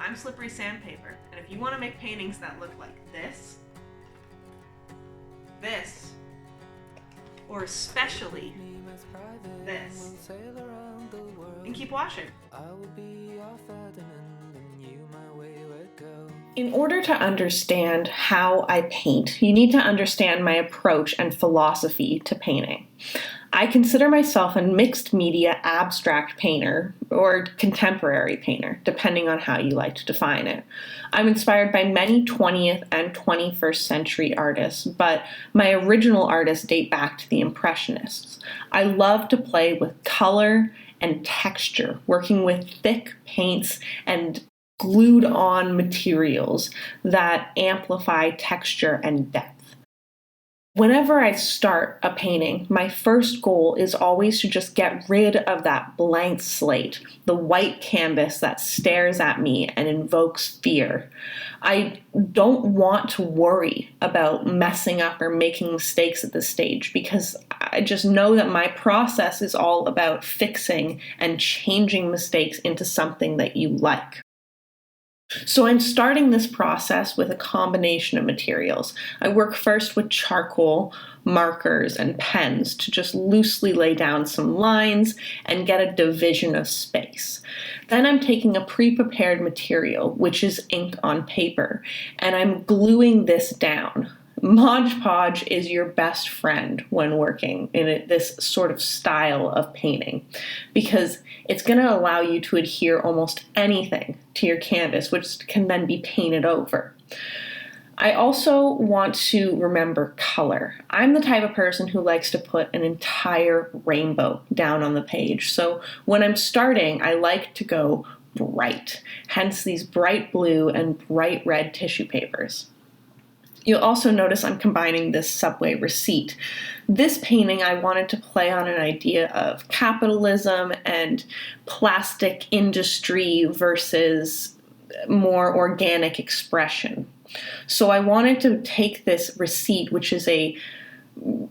I'm Slippery Sandpaper, and if you want to make paintings that look like this, or especially this, and keep watching. In order to understand how I paint, you need to understand my approach and philosophy to painting. I consider myself a mixed media abstract painter or contemporary painter, depending on how you like to define it. I'm inspired by many 20th and 21st century artists, but my original artists date back to the Impressionists. I love to play with color and texture, working with thick paints and glued on materials that amplify texture and depth. Whenever I start a painting, my first goal is always to just get rid of that blank slate, the white canvas that stares at me and invokes fear. I don't want to worry about messing up or making mistakes at this stage because I just know that my process is all about fixing and changing mistakes into something that you like. So I'm starting this process with a combination of materials. I work first with charcoal, markers, and pens to just loosely lay down some lines and get a division of space. Then I'm taking a pre-prepared material, which is ink on paper, and I'm gluing this down. Mod Podge is your best friend when working in this sort of style of painting because it's going to allow you to adhere almost anything to your canvas, which can then be painted over. I also want to remember color. I'm the type of person who likes to put an entire rainbow down on the page. So when I'm starting, I like to go bright, hence these bright blue and bright red tissue papers. You'll also notice I'm combining this Subway receipt. This painting I wanted to play on an idea of capitalism and plastic industry versus more organic expression. So I wanted to take this receipt, which is a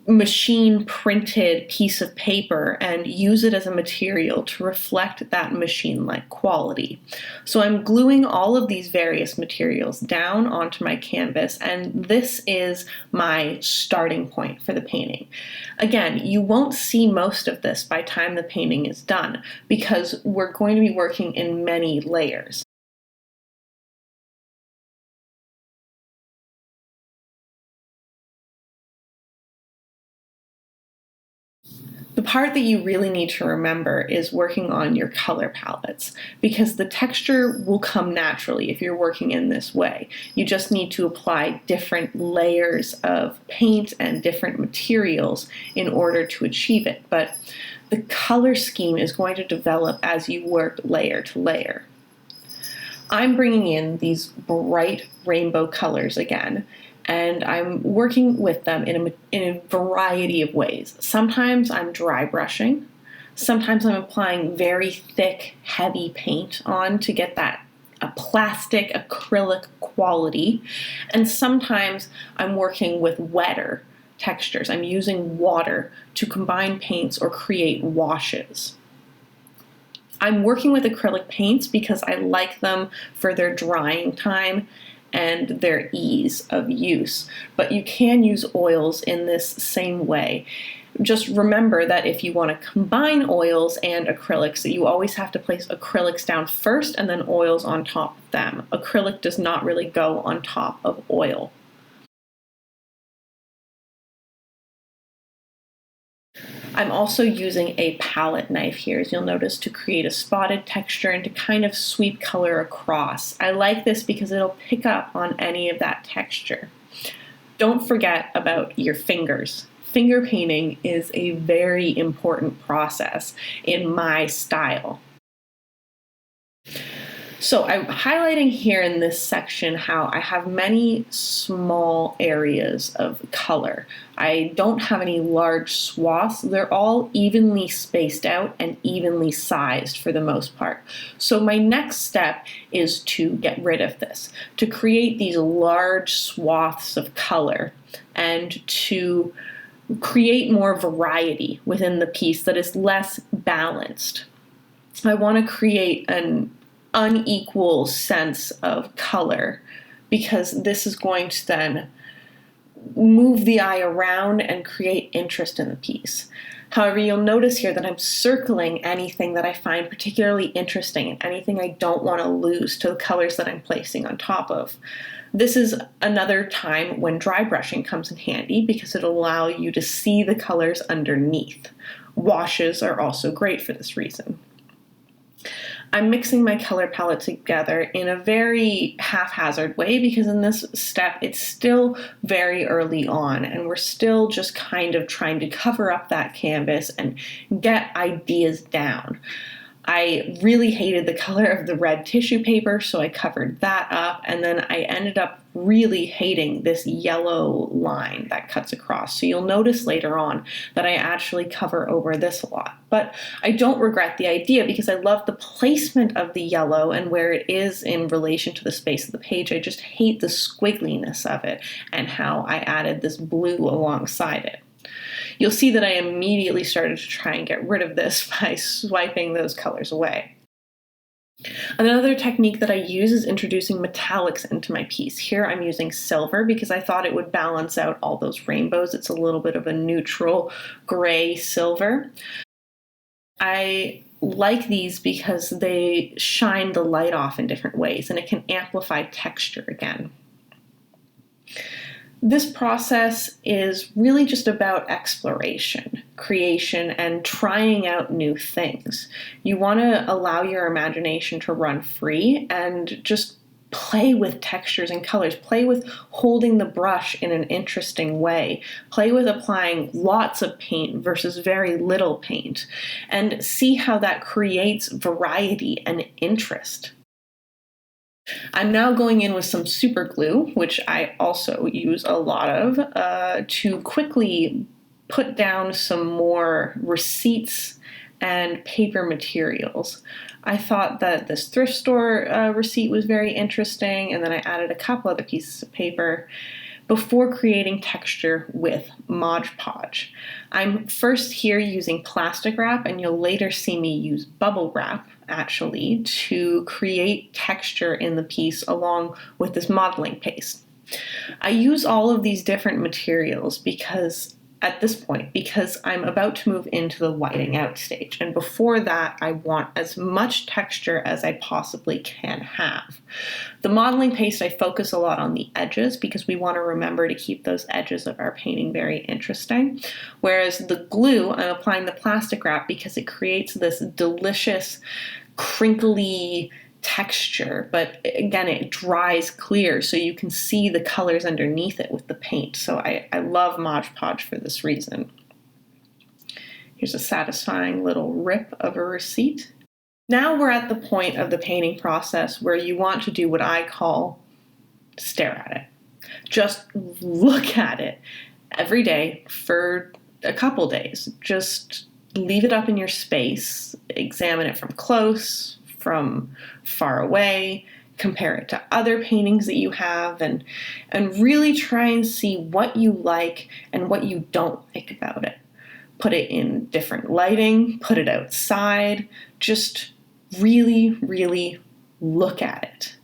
machine printed piece of paper, and use it as a material to reflect that machine-like quality. So I'm gluing all of these various materials down onto my canvas, and this is my starting point for the painting. Again, you won't see most of this by the time the painting is done because we're going to be working in many layers. The part that you really need to remember is working on your color palettes because the texture will come naturally if you're working in this way. You just need to apply different layers of paint and different materials in order to achieve it. But the color scheme is going to develop as you work layer to layer. I'm bringing in these bright rainbow colors again, and I'm working with them in a variety of ways. Sometimes I'm dry brushing. Sometimes I'm applying very thick, heavy paint on to get that a plastic acrylic quality. And sometimes I'm working with wetter textures. I'm using water to combine paints or create washes. I'm working with acrylic paints because I like them for their drying time and their ease of use. But you can use oils in this same way. Just remember that if you want to combine oils and acrylics, that you always have to place acrylics down first and then oils on top of them. Acrylic does not really go on top of oil. I'm also using a palette knife here, as you'll notice, to create a spotted texture and to kind of sweep color across. I like this because it'll pick up on any of that texture. Don't forget about your fingers. Finger painting is a very important process in my style. So I'm highlighting here in this section how I have many small areas of color. I don't have any large swaths. They're all evenly spaced out and evenly sized for the most part. So my next step is to get rid of this, to create these large swaths of color and to create more variety within the piece that is less balanced. I want to create an unequal sense of color, because this is going to then move the eye around and create interest in the piece. However, you'll notice here that I'm circling anything that I find particularly interesting and anything I don't want to lose to the colors that I'm placing on top of. This is another time when dry brushing comes in handy because it'll allow you to see the colors underneath. Washes are also great for this reason. I'm mixing my color palette together in a very haphazard way because in this step it's still very early on and we're still just kind of trying to cover up that canvas and get ideas down. I really hated the color of the red tissue paper, so I covered that up, and then I ended up really hating this yellow line that cuts across. So you'll notice later on that I actually cover over this a lot. But I don't regret the idea because I love the placement of the yellow and where it is in relation to the space of the page. I just hate the squiggliness of it and how I added this blue alongside it. You'll see that I immediately started to try and get rid of this by swiping those colors away. Another technique that I use is introducing metallics into my piece. Here I'm using silver because I thought it would balance out all those rainbows. It's a little bit of a neutral gray silver. I like these because they shine the light off in different ways and it can amplify texture again. This process is really just about exploration, creation, and trying out new things. You want to allow your imagination to run free and just play with textures and colors. Play with holding the brush in an interesting way. Play with applying lots of paint versus very little paint, and see how that creates variety and interest. I'm now going in with some super glue, which I also use a lot of, to quickly put down some more receipts and paper materials. I thought that this thrift store receipt was very interesting, and then I added a couple other pieces of paper before creating texture with Mod Podge. I'm first here using plastic wrap, and you'll later see me use bubble wrap actually to create texture in the piece along with this modeling paste. I use all of these different materials because I'm about to move into the whiting out stage. And before that, I want as much texture as I possibly can have. The modeling paste, I focus a lot on the edges because we want to remember to keep those edges of our painting very interesting. Whereas the glue, I'm applying the plastic wrap because it creates this delicious, crinkly texture, but again, it dries clear so you can see the colors underneath it with the paint. So I love Mod Podge for this reason. Here's a satisfying little rip of a receipt. Now we're at the point of the painting process where you want to do what I call stare at it. Just look at it every day for a couple days. Just leave it up in your space, examine it from close, from far away, compare it to other paintings that you have, and really try and see what you like and what you don't like about it. Put it in different lighting, put it outside, just really, really look at it.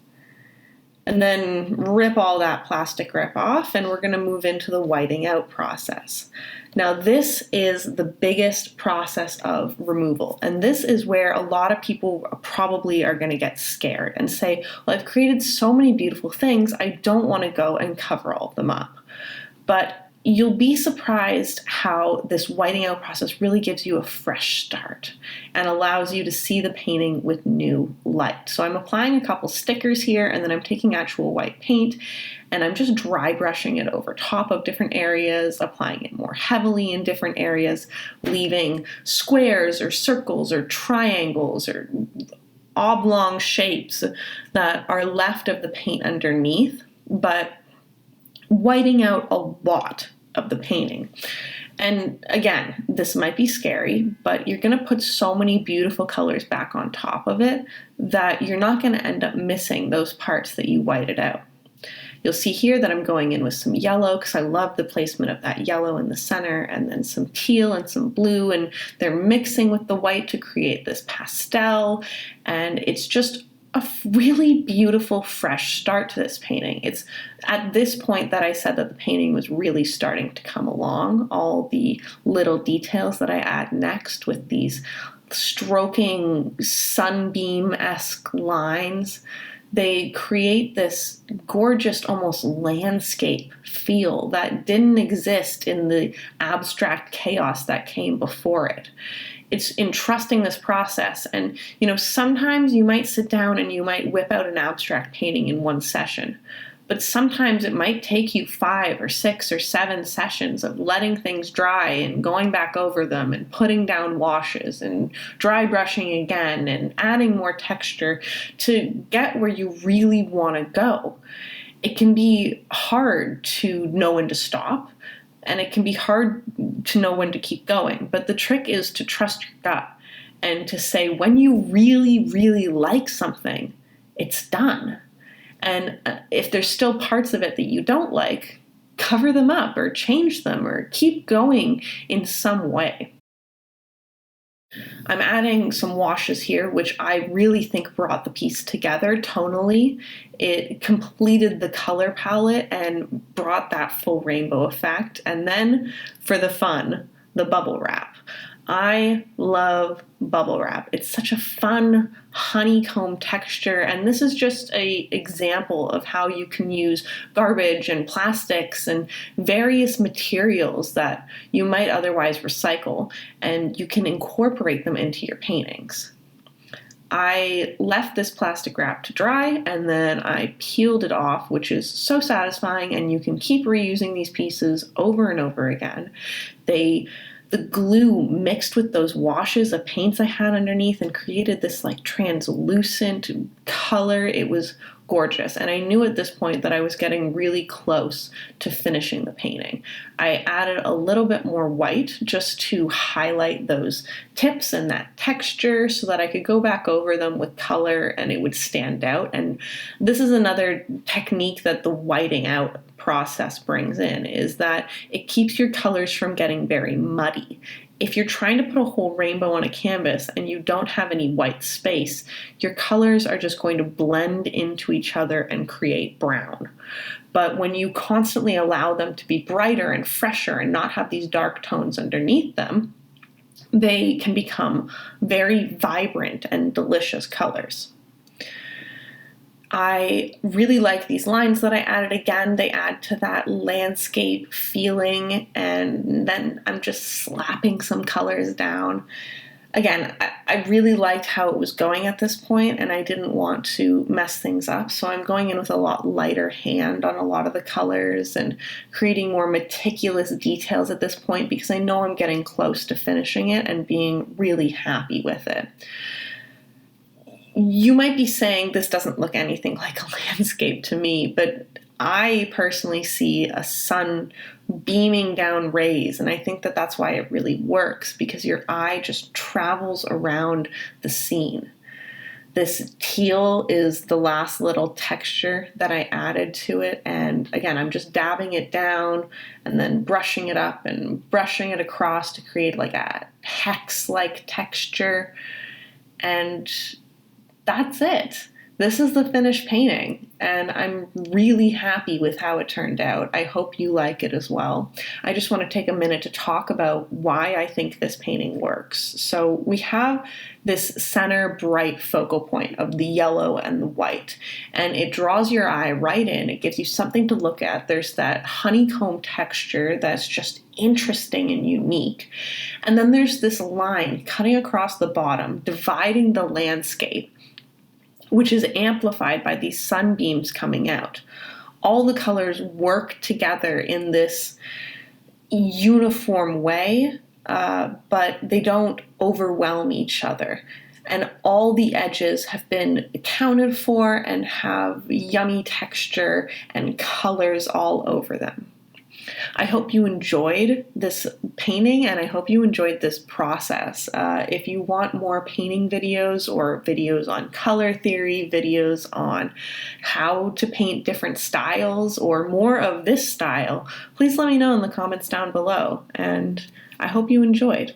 And then rip all that plastic wrap off, and we're going to move into the whiting out process. Now, this is the biggest process of removal, and this is where a lot of people probably are going to get scared and say, well, I've created so many beautiful things, I don't want to go and cover all of them up. But you'll be surprised how this whiting out process really gives you a fresh start and allows you to see the painting with new light. So I'm applying a couple stickers here, and then I'm taking actual white paint and I'm just dry brushing it over top of different areas, applying it more heavily in different areas, leaving squares or circles or triangles or oblong shapes that are left of the paint underneath, but whiting out a lot of the painting. And again, this might be scary, but you're going to put so many beautiful colors back on top of it that you're not going to end up missing those parts that you whited out. You'll see here that I'm going in with some yellow because I love the placement of that yellow in the center, and then some teal and some blue, and they're mixing with the white to create this pastel, and it's just a really beautiful, fresh start to this painting. It's at this point that I said that the painting was really starting to come along. All the little details that I add next with these stroking sunbeam-esque lines, they create this gorgeous, almost landscape feel that didn't exist in the abstract chaos that came before it. It's entrusting this process. And, sometimes you might sit down and you might whip out an abstract painting in one session. But sometimes it might take you 5 or 6 or 7 sessions of letting things dry and going back over them and putting down washes and dry brushing again and adding more texture to get where you really want to go. It can be hard to know when to stop, and it can be hard to know when to keep going. But the trick is to trust your gut and to say when you really, really like something, it's done. And if there's still parts of it that you don't like, cover them up or change them or keep going in some way. I'm adding some washes here, which I really think brought the piece together tonally. It completed the color palette and brought that full rainbow effect. And then for the fun, the bubble wrap. I love bubble wrap. It's such a fun honeycomb texture, and this is just an example of how you can use garbage and plastics and various materials that you might otherwise recycle, and you can incorporate them into your paintings. I left this plastic wrap to dry, and then I peeled it off, which is so satisfying, and you can keep reusing these pieces over and over again. The glue mixed with those washes of paints I had underneath and created this like translucent color. It was gorgeous. And I knew at this point that I was getting really close to finishing the painting. I added a little bit more white just to highlight those tips and that texture so that I could go back over them with color and it would stand out. And this is another technique that the whiting out process brings in, is that it keeps your colors from getting very muddy. If you're trying to put a whole rainbow on a canvas and you don't have any white space, your colors are just going to blend into each other and create brown. But when you constantly allow them to be brighter and fresher and not have these dark tones underneath them, they can become very vibrant and delicious colors. I really like these lines that I added. Again, they add to that landscape feeling, and then I'm just slapping some colors down. Again, I really liked how it was going at this point, and I didn't want to mess things up, so I'm going in with a lot lighter hand on a lot of the colors and creating more meticulous details at this point because I know I'm getting close to finishing it and being really happy with it. You might be saying this doesn't look anything like a landscape to me, but I personally see a sun beaming down rays, and I think that that's why it really works, because your eye just travels around the scene. This teal is the last little texture that I added to it, and again, I'm just dabbing it down and then brushing it up and brushing it across to create like a hex-like texture, and that's it. This is the finished painting, and I'm really happy with how it turned out. I hope you like it as well. I just want to take a minute to talk about why I think this painting works. So we have this center bright focal point of the yellow and the white, and it draws your eye right in. It gives you something to look at. There's that honeycomb texture that's just interesting and unique. And then there's this line cutting across the bottom, dividing the landscape, which is amplified by these sunbeams coming out. All the colors work together in this uniform way, but they don't overwhelm each other. And all the edges have been accounted for and have yummy texture and colors all over them. I hope you enjoyed this painting, and I hope you enjoyed this process. If you want more painting videos or videos on color theory, videos on how to paint different styles, or more of this style, please let me know in the comments down below, and I hope you enjoyed.